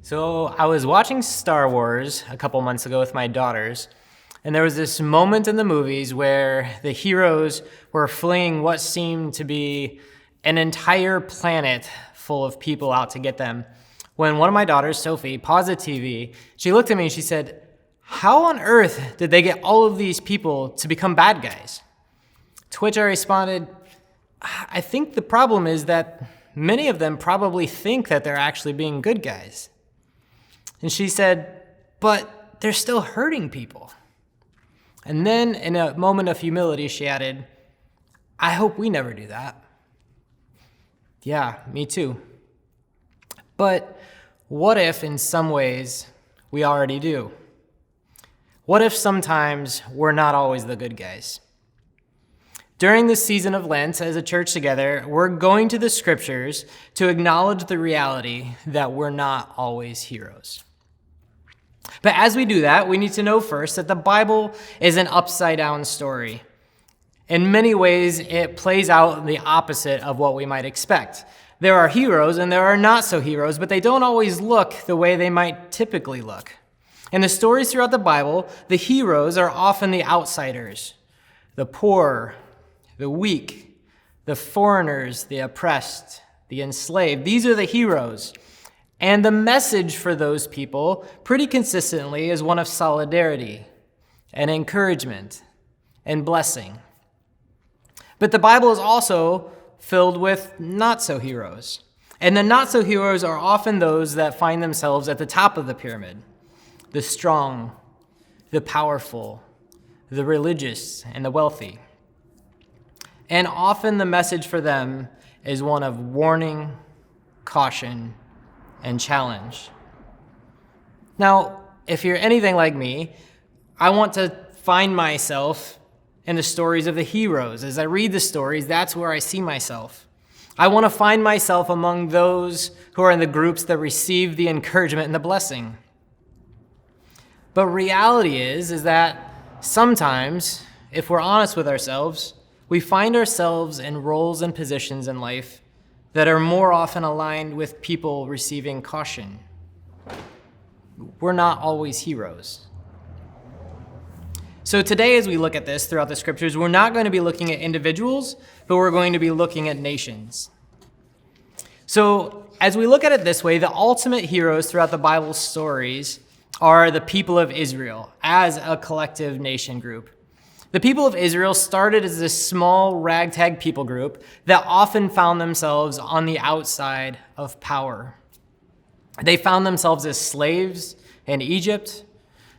So I was watching Star Wars a couple months ago with my daughters, and there was this moment in the movies where the heroes were fleeing what seemed to be an entire planet full of people out to get them. When one of my daughters, Sophie, paused the TV, she looked at me and she said, "How on earth did they get all of these people to become bad guys?" To which I responded, "I think the problem is that many of them probably think that they're actually being good guys." And she said, "But they're still hurting people." And then in a moment of humility, she added, "I hope we never do that." Yeah, me too. But what if in some ways we already do? What if sometimes we're not always the good guys? During this season of Lent, as a church together, we're going to the scriptures to acknowledge the reality that we're not always heroes. But as we do that, we need to know first that the Bible is an upside-down story. In many ways, it plays out the opposite of what we might expect. There are heroes and there are not-so-heroes, but they don't always look the way they might typically look. In the stories throughout the Bible, the heroes are often the outsiders, the poor, the weak, the foreigners, the oppressed, the enslaved. These are the heroes. And the message for those people, pretty consistently, is one of solidarity and encouragement and blessing. But the Bible is also filled with not-so-heroes. And the not-so-heroes are often those that find themselves at the top of the pyramid: the strong, the powerful, the religious, and the wealthy. And often the message for them is one of warning, caution, and challenge. Now, if you're anything like me, I want to find myself in the stories of the heroes. As I read the stories, that's where I see myself. I want to find myself among those who are in the groups that receive the encouragement and the blessing. But reality is that sometimes, if we're honest with ourselves, we find ourselves in roles and positions in life that are more often aligned with people receiving caution. We're not always heroes. So today, as we look at this throughout the scriptures, we're not going to be looking at individuals, but we're going to be looking at nations. So as we look at it this way, the ultimate heroes throughout the Bible's stories are the people of Israel as a collective nation group. The people of Israel started as this small ragtag people group that often found themselves on the outside of power. They found themselves as slaves in Egypt.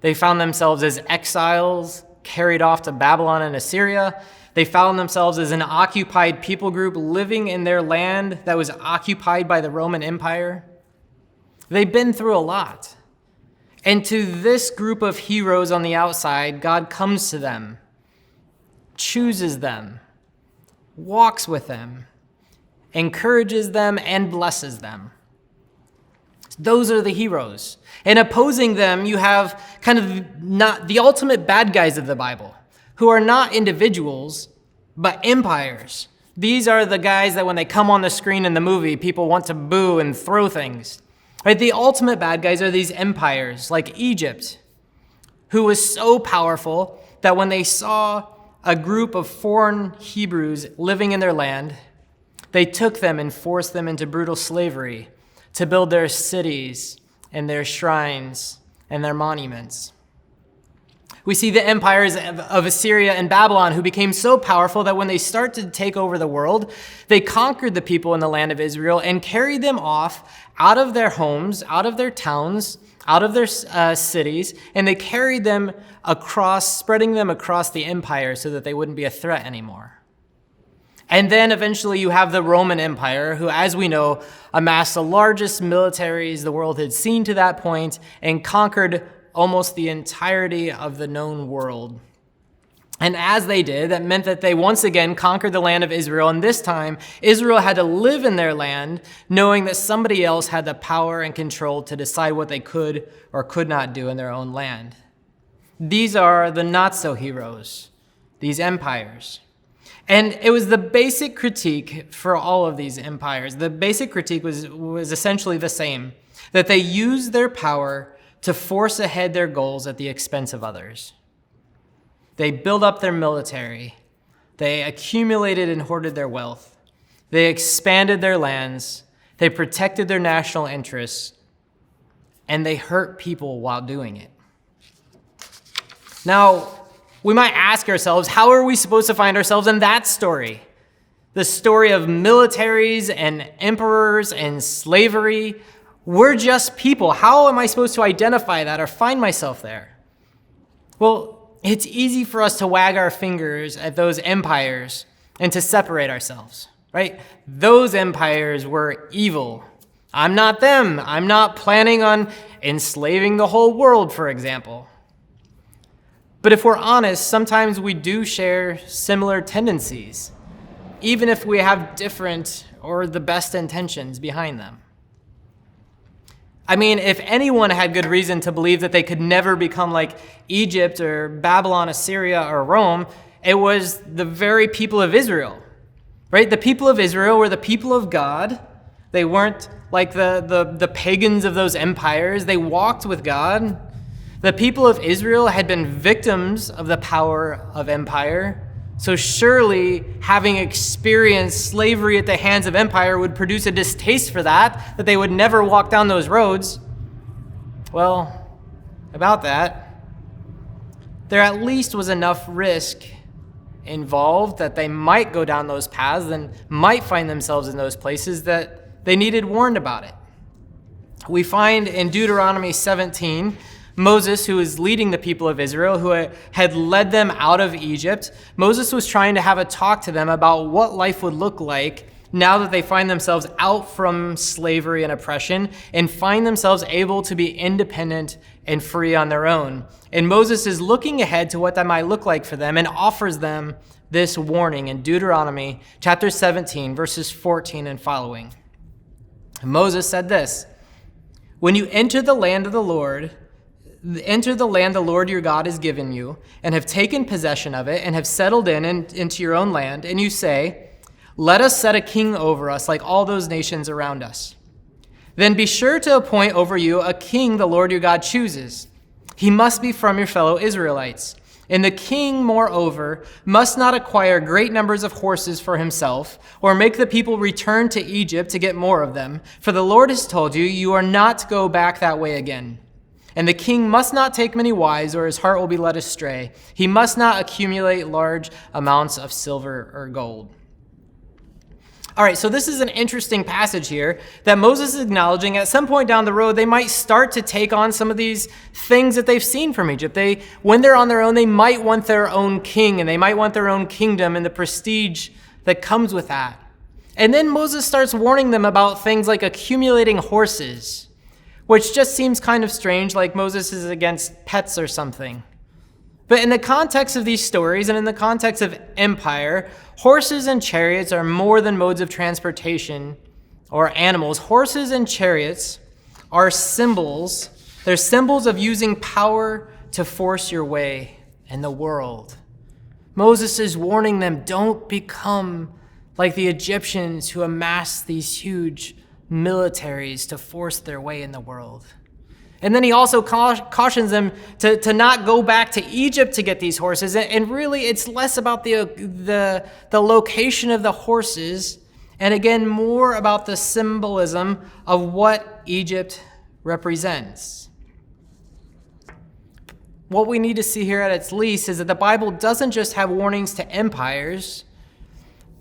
They found themselves as exiles carried off to Babylon and Assyria. They found themselves as an occupied people group living in their land that was occupied by the Roman Empire. They've been through a lot. And to this group of heroes on the outside, God comes to them, chooses them, walks with them, encourages them, and blesses them. Those are the heroes. And opposing them, you have kind of not the ultimate bad guys of the Bible, who are not individuals, but empires. These are the guys that when they come on the screen in the movie, people want to boo and throw things. Right? The ultimate bad guys are these empires, like Egypt, who was so powerful that when they saw a group of foreign Hebrews living in their land, they took them and forced them into brutal slavery to build their cities and their shrines and their monuments. We see the empires of Assyria and Babylon, who became so powerful that when they start to take over the world, they conquered the people in the land of Israel and carried them off out of their homes, out of their towns, out of their cities, and they carried them across, spreading them across the empire so that they wouldn't be a threat anymore. And then eventually you have the Roman Empire, who, as we know, amassed the largest militaries the world had seen to that point and conquered almost the entirety of the known world. And as they did, that meant that they once again conquered the land of Israel, and this time Israel had to live in their land knowing that somebody else had the power and control to decide what they could or could not do in their own land. These are the not-so-heroes, these empires. And it was the basic critique for all of these empires. The basic critique was essentially the same. that they used their power to force ahead their goals at the expense of others. They built up their military. They accumulated and hoarded their wealth. They expanded their lands. They protected their national interests. And they hurt people while doing it. Now, we might ask ourselves, how are we supposed to find ourselves in that story? The story of militaries and emperors and slavery. We're just people. How am I supposed to identify that or find myself there? Well, it's easy for us to wag our fingers at those empires and to separate ourselves, right? Those empires were evil. I'm not them. I'm not planning on enslaving the whole world, for example. But if we're honest, sometimes we do share similar tendencies, even if we have different or the best intentions behind them. I mean, if anyone had good reason to believe that they could never become like Egypt or Babylon, Assyria, or Rome, it was the very people of Israel, right? The people of Israel were the people of God. They weren't like the pagans of those empires. They walked with God. The people of Israel had been victims of the power of empire. So surely having experienced slavery at the hands of empire would produce a distaste for that they would never walk down those roads. Well, about that, there at least was enough risk involved that they might go down those paths and might find themselves in those places that they needed warned about it. We find in Deuteronomy 17, Moses, who was leading the people of Israel, who had led them out of Egypt, Moses was trying to have a talk to them about what life would look like now that they find themselves out from slavery and oppression and find themselves able to be independent and free on their own. And Moses is looking ahead to what that might look like for them and offers them this warning in Deuteronomy chapter 17, verses 14 and following. Moses said this, "When you enter the land the Lord your God has given you, and have taken possession of it, and have settled into your own land, and you say, 'Let us set a king over us like all those nations around us.' Then be sure to appoint over you a king the Lord your God chooses. He must be from your fellow Israelites. And the king, moreover, must not acquire great numbers of horses for himself, or make the people return to Egypt to get more of them. For the Lord has told you, you are not to go back that way again. And the king must not take many wives, or his heart will be led astray. He must not accumulate large amounts of silver or gold." All right, so this is an interesting passage here that Moses is acknowledging at some point down the road, they might start to take on some of these things that they've seen from Egypt. When they're on their own, they might want their own king, and they might want their own kingdom and the prestige that comes with that. And then Moses starts warning them about things like accumulating horses, which just seems kind of strange, like Moses is against pets or something. But in the context of these stories and in the context of empire, horses and chariots are more than modes of transportation or animals. Horses and chariots are symbols. They're symbols of using power to force your way in the world. Moses is warning them, don't become like the Egyptians who amassed these huge militaries to force their way in the world. And then he also cautions them to not go back to Egypt to get these horses. And really, it's less about the location of the horses, and again, more about the symbolism of what Egypt represents. What we need to see here at its least is that the Bible doesn't just have warnings to empires,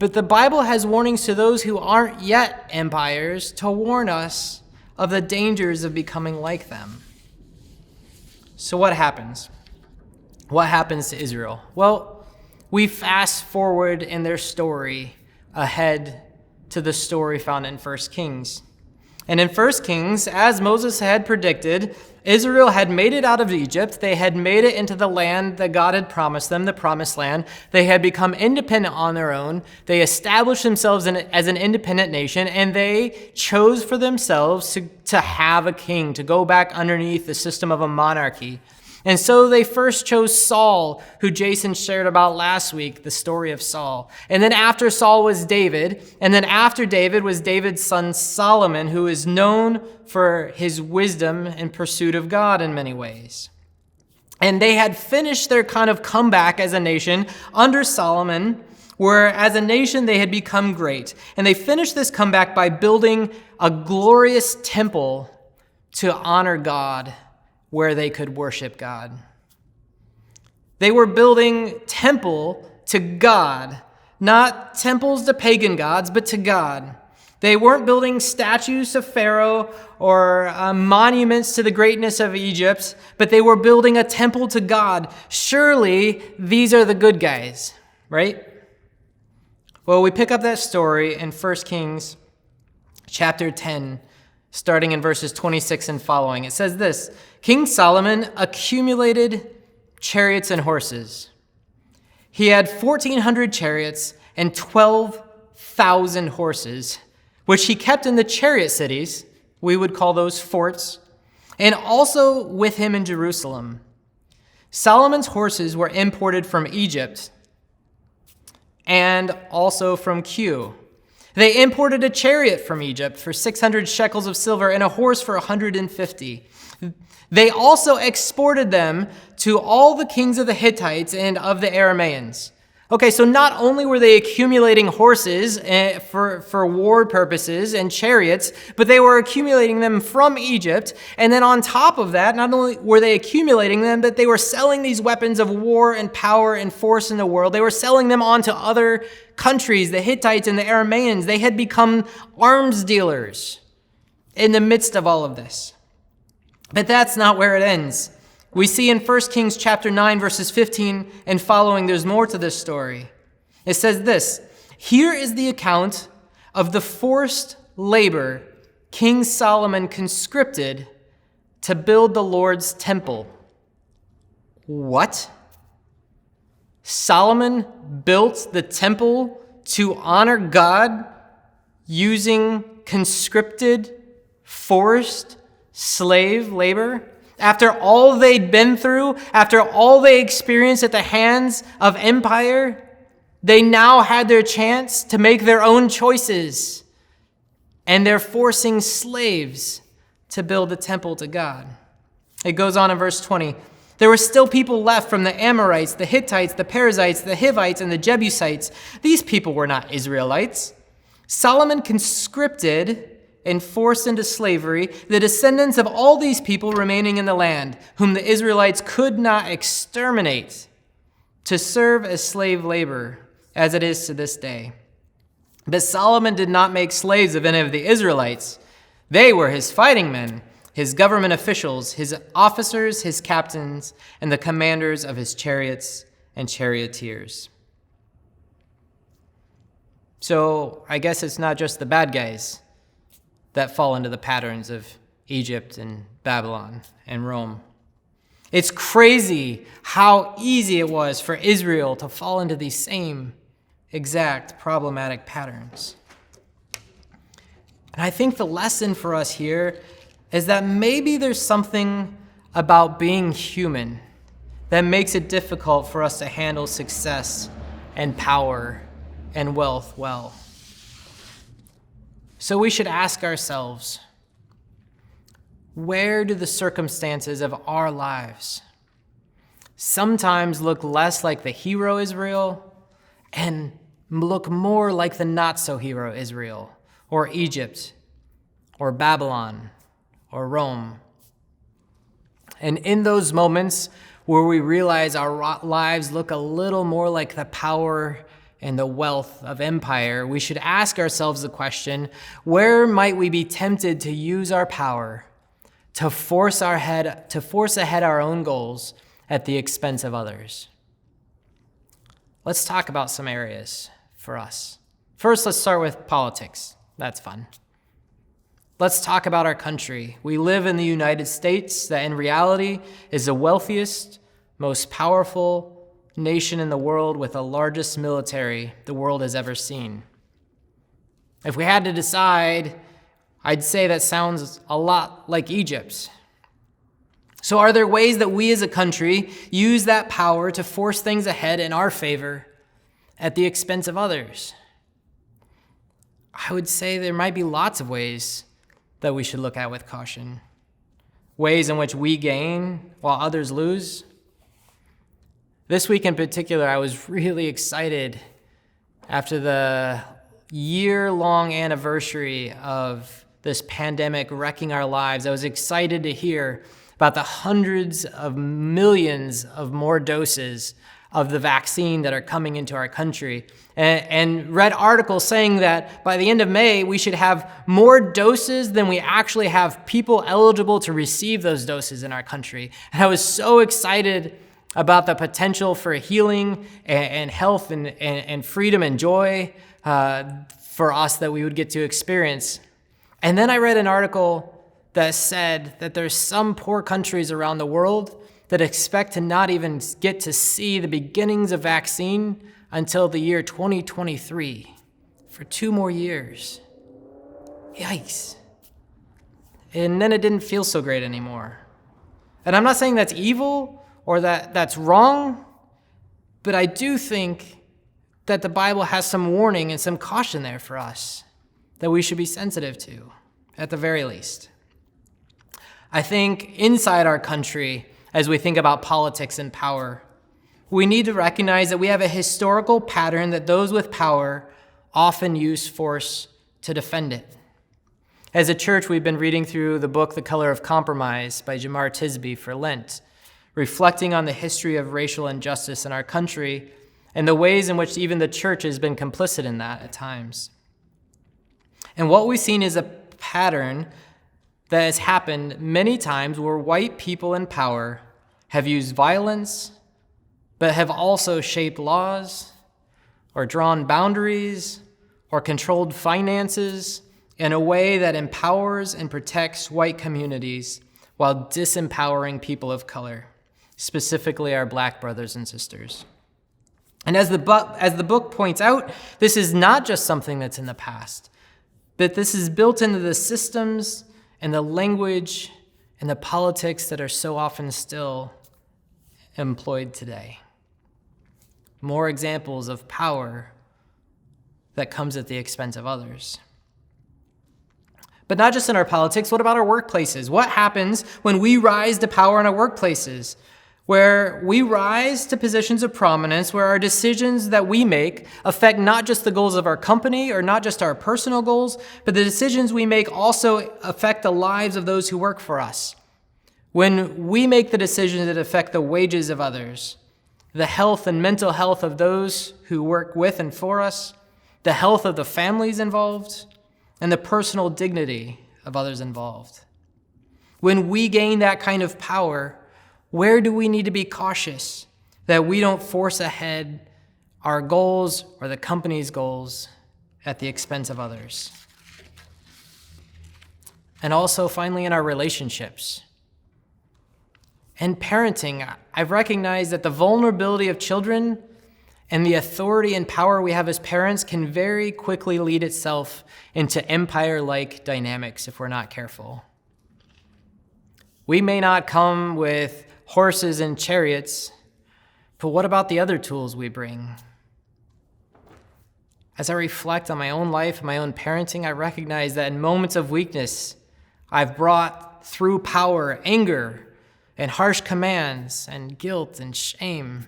but the Bible has warnings to those who aren't yet empires to warn us of the dangers of becoming like them. So what happens? What happens to Israel? Well, we fast forward in their story ahead to the story found in 1 Kings. And in 1 Kings, as Moses had predicted, Israel had made it out of Egypt. They had made it into the land that God had promised them, the promised land. They had become independent on their own. They established themselves as an independent nation, and they chose for themselves to have a king, to go back underneath the system of a monarchy. And so they first chose Saul, who Jason shared about last week, the story of Saul. And then after Saul was David. And then after David was David's son Solomon, who is known for his wisdom and pursuit of God in many ways. And they had finished their kind of comeback as a nation under Solomon, where as a nation they had become great. And they finished this comeback by building a glorious temple to honor God, where they could worship God. They were building temple to God, not temples to pagan gods, but to God. They weren't building statues to Pharaoh or monuments to the greatness of Egypt, but they were building a temple to God. Surely these are the good guys, right? Well, we pick up that story in 1 Kings chapter 10, starting in verses 26 and following. It says this: King Solomon accumulated chariots and horses. He had 1,400 chariots and 12,000 horses, which he kept in the chariot cities, we would call those forts, and also with him in Jerusalem. Solomon's horses were imported from Egypt and also from Kue. They imported a chariot from Egypt for 600 shekels of silver and a horse for 150. They also exported them to all the kings of the Hittites and of the Arameans. Okay, so not only were they accumulating horses for war purposes and chariots, but they were accumulating them from Egypt. And then on top of that, not only were they accumulating them, but they were selling these weapons of war and power and force in the world. They were selling them on to other countries, the Hittites and the Arameans. They had become arms dealers in the midst of all of this. But that's not where it ends. We see in 1 Kings chapter 9, verses 15 and following, there's more to this story. It says this: Here is the account of the forced labor King Solomon conscripted to build the Lord's temple. What? Solomon built the temple to honor God using conscripted, forced slave labor? After all they'd been through, after all they experienced at the hands of empire, they now had their chance to make their own choices. And they're forcing slaves to build a temple to God. It goes on in verse 20. There were still people left from the Amorites, the Hittites, the Perizzites, the Hivites, and the Jebusites. These people were not Israelites. Solomon conscripted and forced into slavery the descendants of all these people remaining in the land, whom the Israelites could not exterminate, to serve as slave labor, as it is to this day. But Solomon did not make slaves of any of the Israelites. They were his fighting men, his government officials, his officers, his captains, and the commanders of his chariots and charioteers. So I guess it's not just the bad guys that fall into the patterns of Egypt and Babylon and Rome. It's crazy how easy it was for Israel to fall into these same exact problematic patterns. And I think the lesson for us here is that maybe there's something about being human that makes it difficult for us to handle success and power and wealth well. So we should ask ourselves, where do the circumstances of our lives sometimes look less like the hero Israel and look more like the not-so-hero Israel, or Egypt, or Babylon, or Rome? And in those moments where we realize our lives look a little more like the power and the wealth of empire, we should ask ourselves the question, where might we be tempted to use our power to force ahead our own goals at the expense of others? Let's talk about some areas for us. First, let's start with politics. That's fun. Let's talk about our country. We live in the United States, that in reality is the wealthiest, most powerful nation in the world with the largest military the world has ever seen. If we had to decide, I'd say that sounds a lot like Egypt. So are there ways that we as a country use that power to force things ahead in our favor at the expense of others? I would say there might be lots of ways that we should look at with caution. Ways in which we gain while others lose. This week in particular, I was really excited after the year-long anniversary of this pandemic wrecking our lives. I was excited to hear about the hundreds of millions of more doses of the vaccine that are coming into our country, and read articles saying that by the end of May, we should have more doses than we actually have people eligible to receive those doses in our country. And I was so excited about the potential for healing and health and freedom and joy for us that we would get to experience. And then I read an article that said that there's some poor countries around the world that expect to not even get to see the beginnings of vaccine until the year 2023, for 2 more years. Yikes. And then it didn't feel so great anymore. And I'm not saying that's evil or that that's wrong, but I do think that the Bible has some warning and some caution there for us that we should be sensitive to, at the very least. I think inside our country, as we think about politics and power, we need to recognize that we have a historical pattern that those with power often use force to defend it. As a church, we've been reading through the book The Color of Compromise by Jamar Tisby for Lent, reflecting on the history of racial injustice in our country and the ways in which even the church has been complicit in that at times. And what we've seen is a pattern that has happened many times where white people in power have used violence, but have also shaped laws or drawn boundaries or controlled finances in a way that empowers and protects white communities while disempowering people of color, specifically our Black brothers and sisters. And as the book points out, this is not just something that's in the past, but this is built into the systems and the language and the politics that are so often still employed today. More examples of power that comes at the expense of others. But not just in our politics, what about our workplaces? What happens when we rise to power in our workplaces? Where we rise to positions of prominence, where our decisions that we make affect not just the goals of our company or not just our personal goals, but the decisions we make also affect the lives of those who work for us. When we make the decisions that affect the wages of others, the health and mental health of those who work with and for us, the health of the families involved, and the personal dignity of others involved. When we gain that kind of power, where do we need to be cautious that we don't force ahead our goals or the company's goals at the expense of others? And also, finally, in our relationships. And parenting, I've recognized that the vulnerability of children and the authority and power we have as parents can very quickly lead itself into empire-like dynamics if we're not careful. We may not come with horses and chariots, but what about the other tools we bring? As I reflect on my own life and my own parenting, I recognize that in moments of weakness, I've brought through power, anger, and harsh commands, and guilt and shame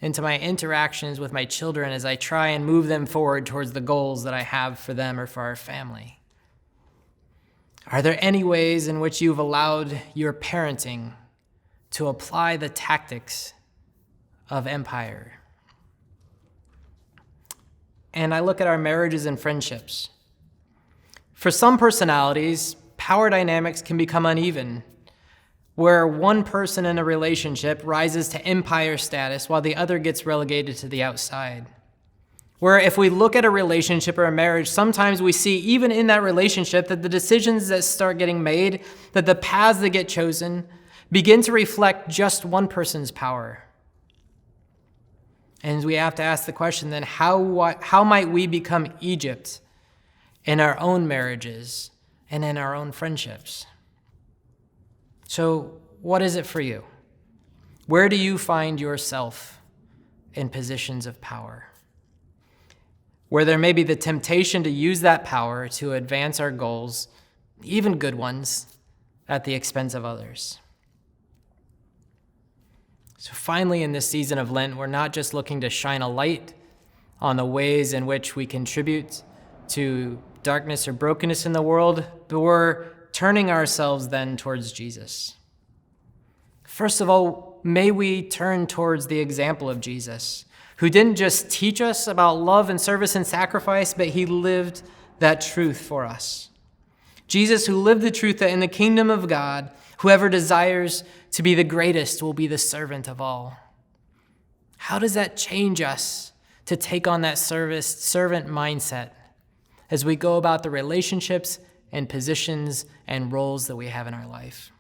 into my interactions with my children as I try and move them forward towards the goals that I have for them or for our family. Are there any ways in which you've allowed your parenting to apply the tactics of empire? And I look at our marriages and friendships. For some personalities, power dynamics can become uneven, where one person in a relationship rises to empire status while the other gets relegated to the outside. Where if we look at a relationship or a marriage, sometimes we see even in that relationship that the decisions that start getting made, that the paths that get chosen, begin to reflect just one person's power. And we have to ask the question then, how might we become Egypt in our own marriages and in our own friendships? So what is it for you? Where do you find yourself in positions of power? Where there may be the temptation to use that power to advance our goals, even good ones, at the expense of others. So finally, in this season of Lent, we're not just looking to shine a light on the ways in which we contribute to darkness or brokenness in the world, but we're turning ourselves then towards Jesus. First of all, may we turn towards the example of Jesus, who didn't just teach us about love and service and sacrifice, but he lived that truth for us. Jesus, who lived the truth that in the kingdom of God, whoever desires to be the greatest will be the servant of all. How does that change us to take on that servant mindset as we go about the relationships and positions and roles that we have in our life?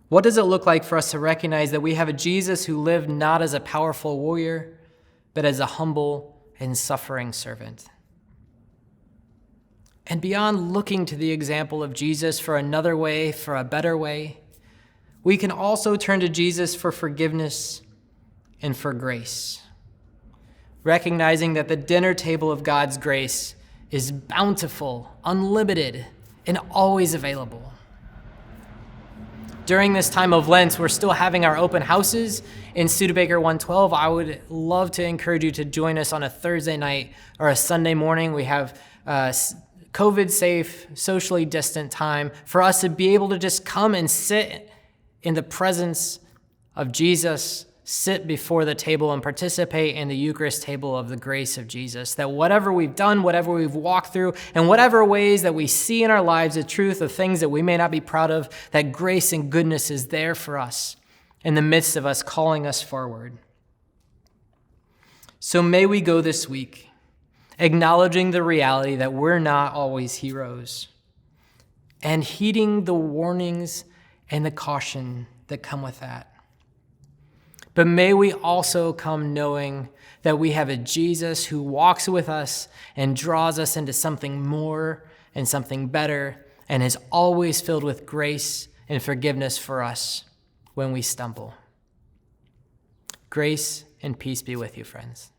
What does it look like for us to recognize that we have a Jesus who lived not as a powerful warrior, but as a humble and suffering servant? And beyond looking to the example of Jesus for another way, for a better way, we can also turn to Jesus for forgiveness and for grace, recognizing that the dinner table of God's grace is bountiful, unlimited, and always available. During this time of Lent, we're still having our open houses in Studebaker 112. I would love to encourage you to join us on a Thursday night or a Sunday morning. We have COVID-safe, socially distant time for us to be able to just come and sit in the presence of Jesus, sit before the table and participate in the Eucharist table of the grace of Jesus. That whatever we've done, whatever we've walked through, and whatever ways that we see in our lives the truth of things that we may not be proud of, that grace and goodness is there for us in the midst of us, calling us forward. So may we go this week acknowledging the reality that we're not always heroes and heeding the warnings and the caution that come with that. But may we also come knowing that we have a Jesus who walks with us and draws us into something more and something better and is always filled with grace and forgiveness for us when we stumble. Grace and peace be with you, friends.